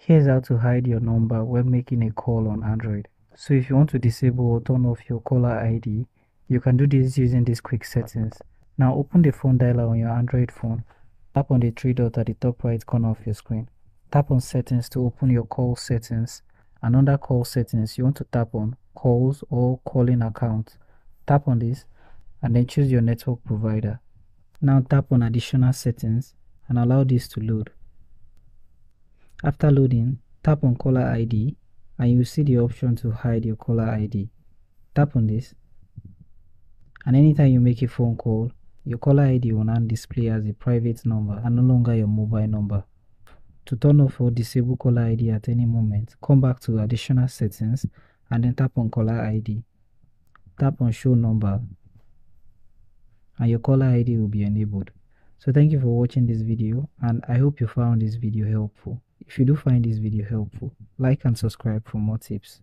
Here's how to hide your number when making a call on Android. So if you want to disable or turn off your caller ID, you can do this using these quick settings. Now open the phone dialer on your Android phone. Tap on the three dot at the top right corner of your screen. Tap on settings to open your call settings. And under call settings, you want to tap on calls or calling account. Tap on this and then choose your network provider. Now tap on additional settings and allow this to load. After loading, tap on caller ID and you will see the option to hide your caller ID. Tap on this and anytime you make a phone call, your caller ID will now display as a private number and no longer your mobile number. To turn off or disable caller ID at any moment, come back to additional settings and then tap on caller ID. Tap on show number and your caller ID will be enabled. So thank you for watching this video and I hope you found this video helpful. If you do find this video helpful, like and subscribe for more tips.